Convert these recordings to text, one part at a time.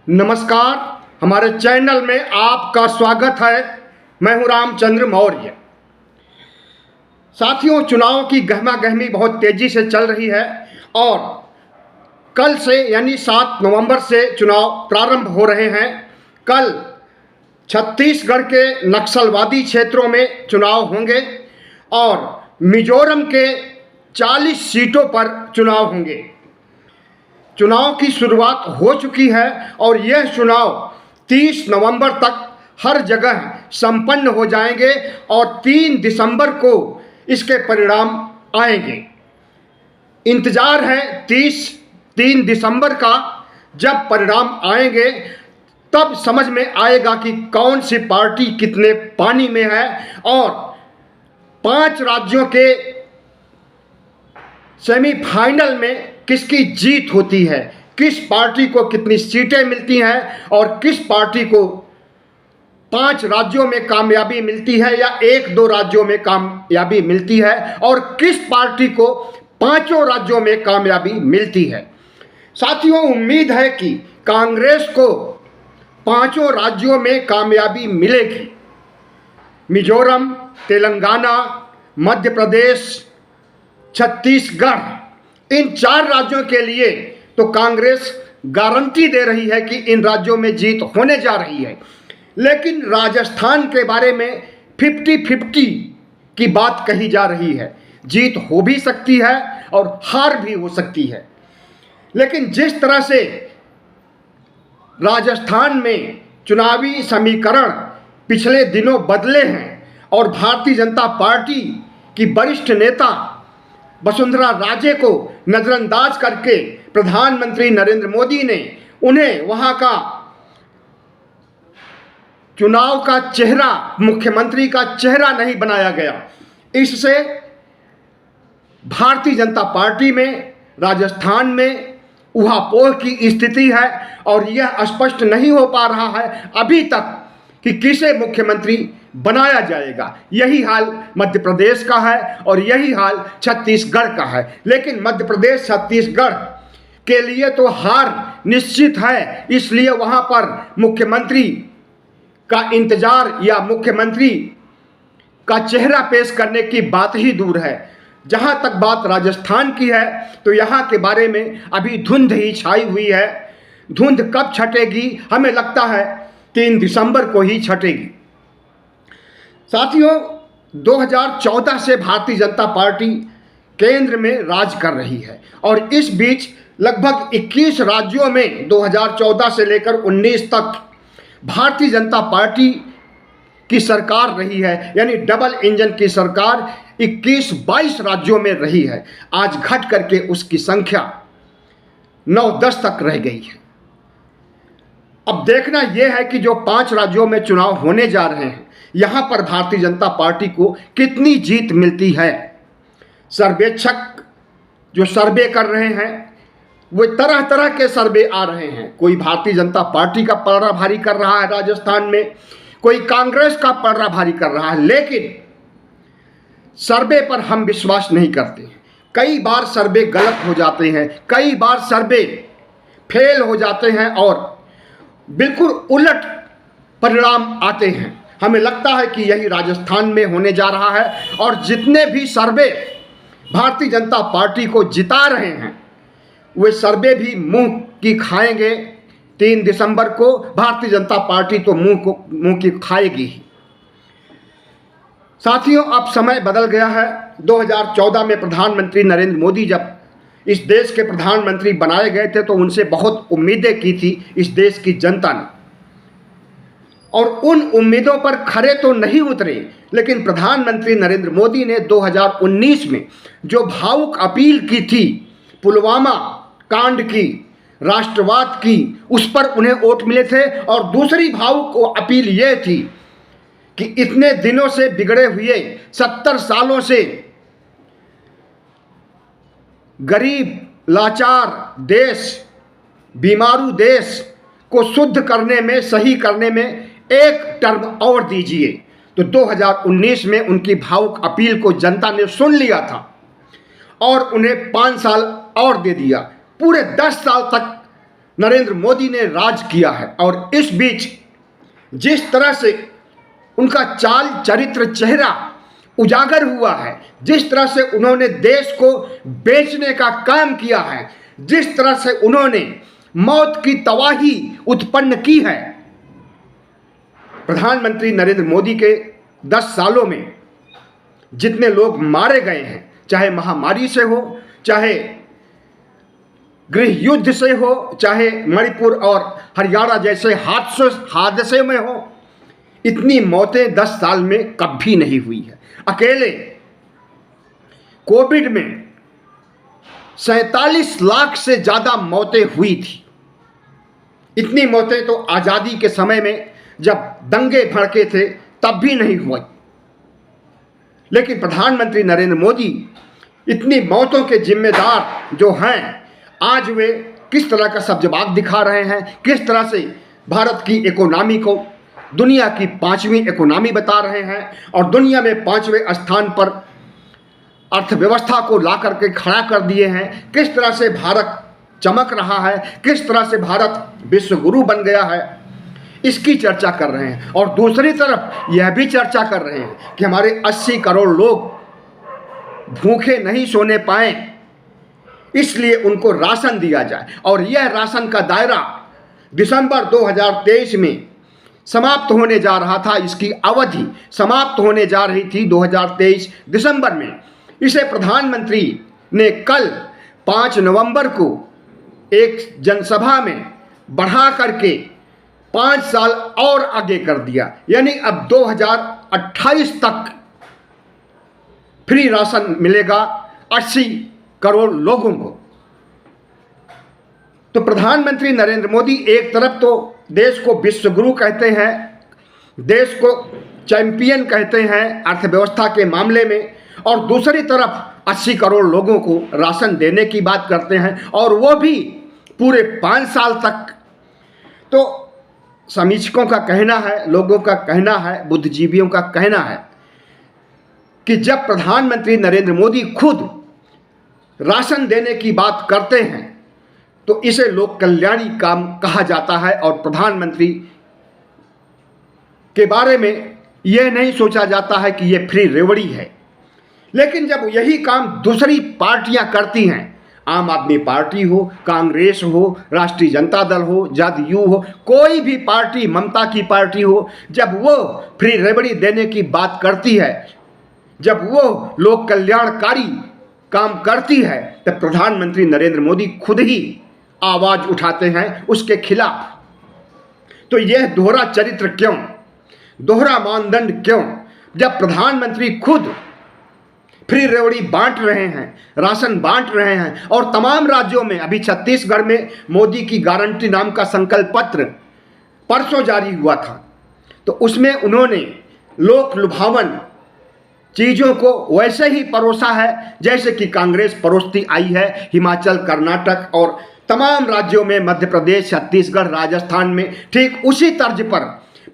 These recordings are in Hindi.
नमस्कार, हमारे चैनल में आपका स्वागत है। मैं हूं रामचंद्र मौर्य। साथियों, चुनाव की गहमागहमी बहुत तेजी से चल रही है और कल से यानी 7 नवंबर से चुनाव प्रारंभ हो रहे हैं। कल छत्तीसगढ़ के नक्सलवादी क्षेत्रों में चुनाव होंगे और मिजोरम के 40 सीटों पर चुनाव होंगे। चुनाव की शुरुआत हो चुकी है और यह चुनाव 30 नवंबर तक हर जगह संपन्न हो जाएंगे और 3 दिसंबर को इसके परिणाम आएंगे। इंतजार है 3 दिसंबर का। जब परिणाम आएंगे तब समझ में आएगा कि कौन सी पार्टी कितने पानी में है और 5 राज्यों के सेमीफाइनल में किसकी जीत होती है, किस पार्टी को कितनी सीटें मिलती हैं और किस पार्टी को 5 राज्यों में कामयाबी मिलती है या 1-2 राज्यों में कामयाबी मिलती है और किस पार्टी को 5 राज्यों में कामयाबी मिलती है। साथियों, उम्मीद है कि कांग्रेस को 5 राज्यों में कामयाबी मिलेगी। मिजोरम, तेलंगाना, मध्य प्रदेश, छत्तीसगढ़, इन 4 राज्यों के लिए तो कांग्रेस गारंटी दे रही है कि इन राज्यों में जीत होने जा रही है। लेकिन राजस्थान के बारे में 50-50 की बात कही जा रही है। जीत हो भी सकती है और हार भी हो सकती है। लेकिन जिस तरह से राजस्थान में चुनावी समीकरण पिछले दिनों बदले हैं और भारतीय जनता पार्टी की वरिष्ठ नेता वसुंधरा राजे को नजरअंदाज करके प्रधानमंत्री नरेंद्र मोदी ने उन्हें वहां का चुनाव का चेहरा, मुख्यमंत्री का चेहरा नहीं बनाया गया। इससे भारतीय जनता पार्टी में राजस्थान में ऊहापोह की स्थिति है और यह स्पष्ट नहीं हो पा रहा है अभी तक कि किसे मुख्यमंत्री बनाया जाएगा। यही हाल मध्य प्रदेश का है और यही हाल छत्तीसगढ़ का है। लेकिन मध्य प्रदेश, छत्तीसगढ़ के लिए तो हार निश्चित है, इसलिए वहां पर मुख्यमंत्री का इंतजार या मुख्यमंत्री का चेहरा पेश करने की बात ही दूर है। जहां तक बात राजस्थान की है तो यहां के बारे में अभी धुंध ही छाई हुई है। धुंध कब छटेगी? हमें लगता है 3 दिसंबर को ही छटेगी। साथियों, 2014 से भारतीय जनता पार्टी केंद्र में राज कर रही है और इस बीच लगभग 21 राज्यों में 2014 से लेकर 19 तक भारतीय जनता पार्टी की सरकार रही है। यानी डबल इंजन की सरकार 21-22 राज्यों में रही है। आज घट करके उसकी संख्या 9-10 तक रह गई है। अब देखना यह है कि जो 5 राज्यों में चुनाव होने जा रहे हैं, यहां पर भारतीय जनता पार्टी को कितनी जीत मिलती है। सर्वेक्षक जो सर्वे कर रहे हैं वो तरह तरह के सर्वे आ रहे हैं। कोई भारतीय जनता पार्टी का पलड़ा भारी कर रहा है राजस्थान में, कोई कांग्रेस का पलड़ा भारी कर रहा है। लेकिन सर्वे पर हम विश्वास नहीं करते हैं। कई बार सर्वे गलत हो जाते हैं, कई बार सर्वे फेल हो जाते हैं और बिल्कुल उलट परिणाम आते हैं। हमें लगता है कि यही राजस्थान में होने जा रहा है और जितने भी सर्वे भारतीय जनता पार्टी को जिता रहे हैं वे सर्वे भी मुंह की खाएंगे। 3 दिसंबर को भारतीय जनता पार्टी तो मुंह की खाएगी ही। साथियों, अब समय बदल गया है। 2014 में प्रधानमंत्री नरेंद्र मोदी जब इस देश के प्रधानमंत्री बनाए गए थे तो उनसे बहुत उम्मीदें की थी इस देश की जनता ने और उन उम्मीदों पर खरे तो नहीं उतरे। लेकिन प्रधानमंत्री नरेंद्र मोदी ने 2019 में जो भावुक अपील की थी पुलवामा कांड की, राष्ट्रवाद की, उस पर उन्हें वोट मिले थे। और दूसरी भावुक अपील यह थी कि इतने दिनों से बिगड़े हुए, 70 सालों से गरीब लाचार देश, बीमारू देश को शुद्ध करने में, सही करने में 1 टर्म और दीजिए। तो 2019 में उनकी भावुक अपील को जनता ने सुन लिया था और उन्हें 5 साल और दे दिया। पूरे 10 साल तक नरेंद्र मोदी ने राज किया है और इस बीच जिस तरह से उनका चाल चरित्र चेहरा उजागर हुआ है, जिस तरह से उन्होंने देश को बेचने का काम किया है, जिस तरह से उन्होंने मौत की तबाही उत्पन्न की है, प्रधानमंत्री नरेंद्र मोदी के 10 सालों में जितने लोग मारे गए हैं, चाहे महामारी से हो, चाहे गृह युद्ध से हो, चाहे मणिपुर और हरियाणा जैसे हादसे में हो, इतनी मौतें 10 साल में कभी नहीं हुई है। अकेले कोविड में 47 लाख से ज़्यादा मौतें हुई थी। इतनी मौतें तो आज़ादी के समय में जब दंगे भड़के थे तब भी नहीं हुई। लेकिन प्रधानमंत्री नरेंद्र मोदी इतनी मौतों के जिम्मेदार जो हैं, आज वे किस तरह का सब्जबाग दिखा रहे हैं, किस तरह से भारत की इकोनॉमी को दुनिया की 5वीं इकोनॉमी बता रहे हैं और दुनिया में 5वें स्थान पर अर्थव्यवस्था को ला करके खड़ा कर दिए हैं, किस तरह से भारत चमक रहा है, किस तरह से भारत विश्व गुरु बन गया है, इसकी चर्चा कर रहे हैं। और दूसरी तरफ यह भी चर्चा कर रहे हैं कि हमारे 80 करोड़ लोग भूखे नहीं सोने पाए, इसलिए उनको राशन दिया जाए। और यह राशन का दायरा दिसंबर 2023 में समाप्त होने जा रहा था, इसकी अवधि समाप्त होने जा रही थी 2023 दिसंबर में। इसे प्रधानमंत्री ने कल 5 नवंबर को एक जनसभा में बढ़ा करके 5 साल और आगे कर दिया, यानी अब 2028 तक फ्री राशन मिलेगा 80 करोड़ लोगों को। तो प्रधानमंत्री नरेंद्र मोदी एक तरफ तो देश को विश्वगुरु कहते हैं, देश को चैंपियन कहते हैं अर्थव्यवस्था के मामले में, और दूसरी तरफ 80 करोड़ लोगों को राशन देने की बात करते हैं, और वो भी पूरे 5 साल तक। तो समीक्षकों का कहना है, लोगों का कहना है, बुद्धिजीवियों का कहना है कि जब प्रधानमंत्री नरेंद्र मोदी खुद राशन देने की बात करते हैं तो इसे लोक कल्याणी काम कहा जाता है, और प्रधानमंत्री के बारे में यह नहीं सोचा जाता है कि यह फ्री रेवड़ी है। लेकिन जब यही काम दूसरी पार्टियां करती हैं, आम आदमी पार्टी हो, कांग्रेस हो, राष्ट्रीय जनता दल हो, जदयू हो, कोई भी पार्टी, ममता की पार्टी हो, जब वो फ्री रेवड़ी देने की बात करती है, जब वो लोक कल्याणकारी काम करती है, तब प्रधानमंत्री नरेंद्र मोदी खुद ही आवाज उठाते हैं उसके खिलाफ। तो यह दोहरा चरित्र क्यों, दोहरा मानदंड क्यों, जब प्रधानमंत्री खुद फ्री रेवड़ी बांट रहे हैं, राशन बांट रहे हैं, और तमाम राज्यों में, अभी छत्तीसगढ़ में मोदी की गारंटी नाम का संकल्प पत्र परसों जारी हुआ था, तो उसमें उन्होंने लोक लुभावन चीज़ों को वैसे ही परोसा है जैसे कि कांग्रेस परोसती आई है हिमाचल, कर्नाटक और तमाम राज्यों में, मध्य प्रदेश, छत्तीसगढ़, राजस्थान में। ठीक उसी तर्ज पर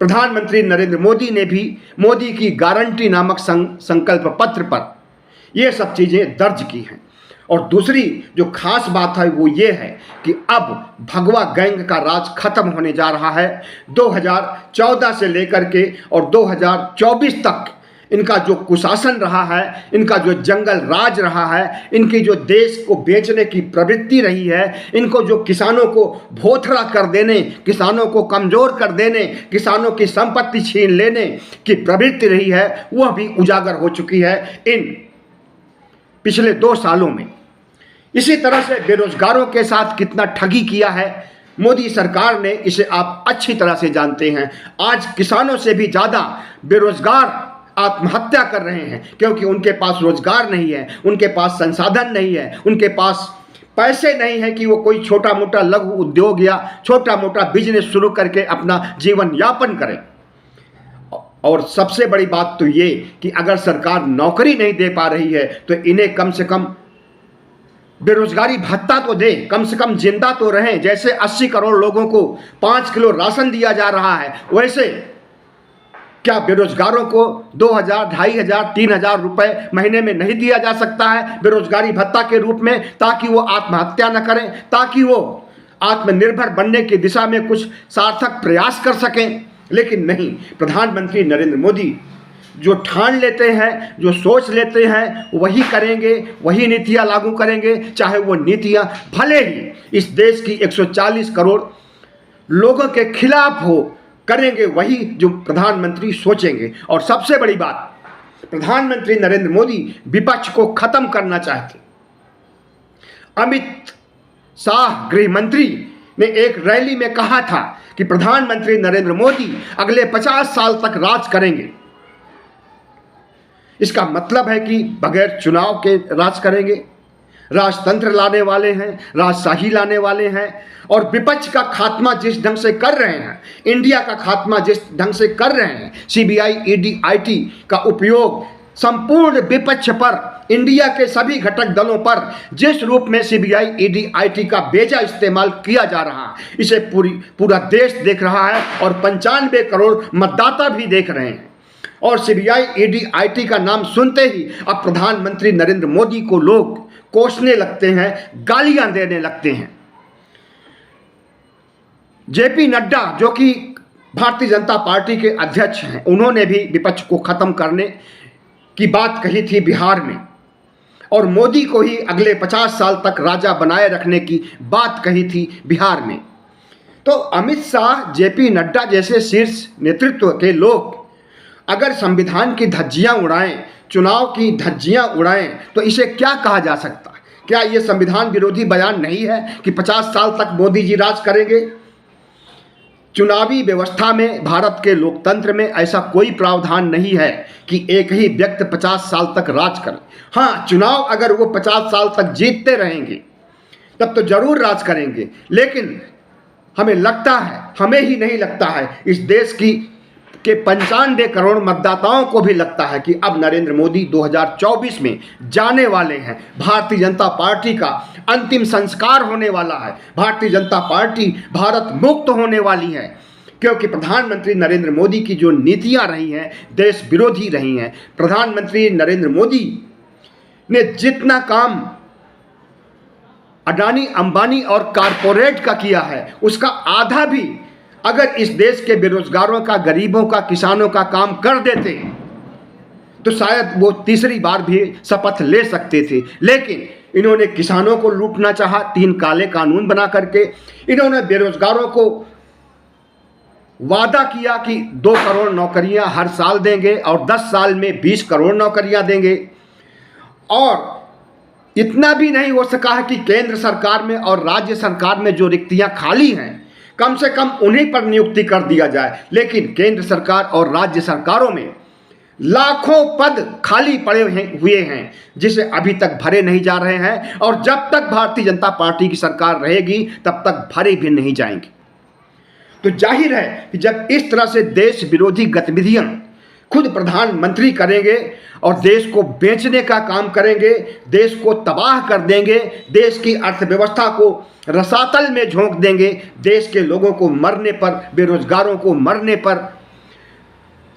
प्रधानमंत्री नरेंद्र मोदी ने भी मोदी की गारंटी नामक संकल्प पत्र पर ये सब चीज़ें दर्ज की हैं। और दूसरी जो खास बात है वो ये है कि अब भगवा गैंग का राज खत्म होने जा रहा है। 2014 से लेकर के और 2024 तक इनका जो कुशासन रहा है, इनका जो जंगल राज रहा है, इनकी जो देश को बेचने की प्रवृत्ति रही है, इनको जो किसानों को भोथरा कर देने, किसानों को कमज़ोर कर देने, किसानों की संपत्ति छीन लेने की प्रवृत्ति रही है, वह भी उजागर हो चुकी है इन पिछले 2 सालों में। इसी तरह से बेरोजगारों के साथ कितना ठगी किया है मोदी सरकार ने, इसे आप अच्छी तरह से जानते हैं। आज किसानों से भी ज़्यादा बेरोजगार आत्महत्या कर रहे हैं, क्योंकि उनके पास रोजगार नहीं है, उनके पास संसाधन नहीं है, उनके पास पैसे नहीं है कि वो कोई छोटा मोटा लघु उद्योग या छोटा मोटा बिजनेस शुरू करके अपना जीवन यापन करें। और सबसे बड़ी बात तो ये कि अगर सरकार नौकरी नहीं दे पा रही है तो इन्हें कम से कम बेरोजगारी भत्ता तो दे, कम से कम जिंदा तो रहें। जैसे 80 करोड़ लोगों को 5 किलो राशन दिया जा रहा है, वैसे क्या बेरोजगारों को 2000, 2500, 3000 रुपए महीने में नहीं दिया जा सकता है बेरोजगारी भत्ता के रूप में, ताकि वो आत्महत्या न करें, ताकि वो आत्मनिर्भर बनने की दिशा में कुछ सार्थक प्रयास कर सकें। लेकिन नहीं, प्रधानमंत्री नरेंद्र मोदी जो ठान लेते हैं, जो सोच लेते हैं, वही करेंगे, वही नीतियां लागू करेंगे, चाहे वो नीतियां भले ही इस देश की 140 करोड़ लोगों के खिलाफ हो, करेंगे वही जो प्रधानमंत्री सोचेंगे। और सबसे बड़ी बात, प्रधानमंत्री नरेंद्र मोदी विपक्ष को खत्म करना चाहते। अमित शाह गृह मंत्री ने एक रैली में कहा था कि प्रधानमंत्री नरेंद्र मोदी अगले 50 साल तक राज करेंगे। इसका मतलब है कि बगैर चुनाव के राज करेंगे, राजतंत्र लाने वाले हैं, राजशाही लाने वाले हैं। और विपक्ष का खात्मा जिस ढंग से कर रहे हैं, इंडिया का खात्मा जिस ढंग से कर रहे हैं, सीबीआई, ईडी, आईटी का उपयोग संपूर्ण विपक्ष पर, इंडिया के सभी घटक दलों पर जिस रूप में सीबीआई, ईडी, आईटी का बेजा इस्तेमाल किया जा रहा है, इसे पूरा देश देख रहा है और 95 करोड़ मतदाता भी देख रहे हैं। और सीबीआई, ईडी, आईटी का नाम सुनते ही अब प्रधानमंत्री नरेंद्र मोदी को लोग कोसने लगते हैं, गालियां देने लगते हैं। जेपी नड्डा जो कि भारतीय जनता पार्टी के अध्यक्ष हैं, उन्होंने भी विपक्ष को खत्म करने की बात कही थी बिहार में, और मोदी को ही अगले 50 साल तक राजा बनाए रखने की बात कही थी बिहार में। तो अमित शाह, जेपी नड्डा जैसे शीर्ष नेतृत्व के लोग अगर संविधान की धज्जियां उड़ाएं, चुनाव की धज्जियां उड़ाएं, तो इसे क्या कहा जा सकता है? क्या ये संविधान विरोधी बयान नहीं है कि 50 साल तक मोदी जी राज करेंगे? चुनावी व्यवस्था में, भारत के लोकतंत्र में ऐसा कोई प्रावधान नहीं है कि एक ही व्यक्ति 50 साल तक राज करे। हाँ, चुनाव अगर वो 50 साल तक जीतते रहेंगे तब तो जरूर राज करेंगे। लेकिन हमें लगता है, हमें ही नहीं लगता है, इस देश के 95 करोड़ मतदाताओं को भी लगता है कि अब नरेंद्र मोदी 2024 में जाने वाले हैं। भारतीय जनता पार्टी का अंतिम संस्कार होने वाला है। भारतीय जनता पार्टी भारत मुक्त होने वाली है, क्योंकि प्रधानमंत्री नरेंद्र मोदी की जो नीतियां रही हैं, देश विरोधी रही हैं। प्रधानमंत्री नरेंद्र मोदी ने जितना काम अडानी, अंबानी और कारपोरेट का किया है, उसका आधा भी अगर इस देश के बेरोजगारों का, गरीबों का, किसानों का काम कर देते तो शायद वो तीसरी बार भी शपथ ले सकते थे। लेकिन इन्होंने किसानों को लूटना चाहा, 3 काले कानून बना करके। इन्होंने बेरोजगारों को वादा किया कि 2 करोड़ नौकरियां हर साल देंगे और 10 साल में 20 करोड़ नौकरियां देंगे। और इतना भी नहीं हो सका है कि केंद्र सरकार में और राज्य सरकार में जो रिक्तियां खाली हैं, कम से कम उन्हीं पर नियुक्ति कर दिया जाए। लेकिन केंद्र सरकार और राज्य सरकारों में लाखों पद खाली पड़े हुए हैं, जिसे अभी तक भरे नहीं जा रहे हैं। और जब तक भारतीय जनता पार्टी की सरकार रहेगी तब तक भरे भी नहीं जाएंगे। तो जाहिर है कि जब इस तरह से देश विरोधी गतिविधियां खुद प्रधानमंत्री करेंगे और देश को बेचने का काम करेंगे, देश को तबाह कर देंगे, देश की अर्थव्यवस्था को रसातल में झोंक देंगे, देश के लोगों को मरने पर, बेरोजगारों को मरने पर,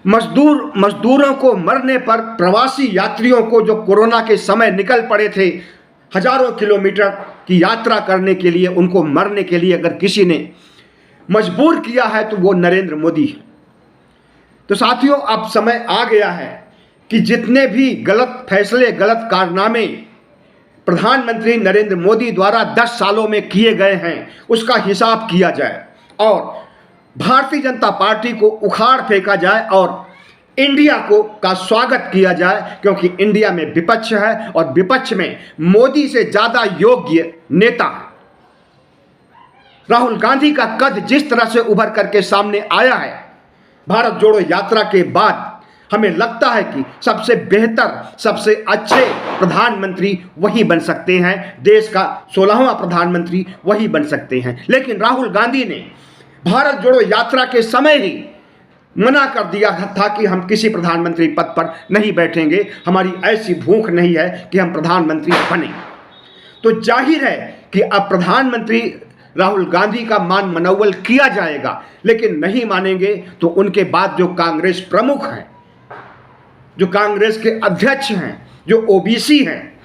मजदूरों को मरने पर, प्रवासी यात्रियों को जो कोरोना के समय निकल पड़े थे हजारों किलोमीटर की यात्रा करने के लिए, उनको मरने के लिए अगर किसी ने मजबूर किया है तो वो नरेंद्र मोदी है। तो साथियों, अब समय आ गया है कि जितने भी गलत फैसले, गलत कारनामे प्रधानमंत्री नरेंद्र मोदी द्वारा 10 सालों में किए गए हैं, उसका हिसाब किया जाए और भारतीय जनता पार्टी को उखाड़ फेंका जाए और इंडिया का स्वागत किया जाए। क्योंकि इंडिया में विपक्ष है और विपक्ष में मोदी से ज़्यादा योग्य नेता है। राहुल गांधी का कद जिस तरह से उभर करके सामने आया है भारत जोड़ो यात्रा के बाद, हमें लगता है कि सबसे बेहतर, सबसे अच्छे प्रधानमंत्री वही बन सकते हैं। देश का 16वां प्रधानमंत्री वही बन सकते हैं। लेकिन राहुल गांधी ने भारत जोड़ो यात्रा के समय ही मना कर दिया था कि हम किसी प्रधानमंत्री पद पर नहीं बैठेंगे, हमारी ऐसी भूख नहीं है कि हम प्रधानमंत्री बने। तो जाहिर है कि अब प्रधानमंत्री राहुल गांधी का मान मनौवल किया जाएगा। लेकिन नहीं मानेंगे तो उनके बाद जो कांग्रेस प्रमुख हैं, जो कांग्रेस के अध्यक्ष हैं, जो ओबीसी हैं,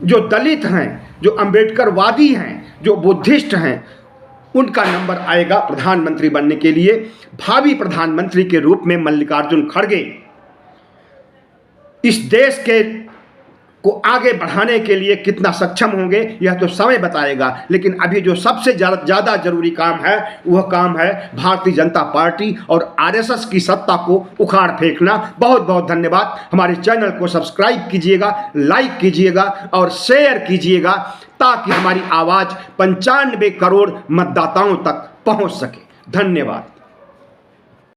जो दलित हैं, जो अंबेडकरवादी हैं, जो बुद्धिस्ट हैं, उनका नंबर आएगा प्रधानमंत्री बनने के लिए। भावी प्रधानमंत्री के रूप में मल्लिकार्जुन खड़गे इस देश के को आगे बढ़ाने के लिए कितना सक्षम होंगे यह तो समय बताएगा। लेकिन अभी जो सबसे ज़्यादा जरूरी काम है वह काम है भारतीय जनता पार्टी और आरएसएस की सत्ता को उखाड़ फेंकना। बहुत बहुत धन्यवाद। हमारे चैनल को सब्सक्राइब कीजिएगा, लाइक कीजिएगा और शेयर कीजिएगा ताकि हमारी आवाज़ 95 करोड़ मतदाताओं तक पहुंच सके। धन्यवाद।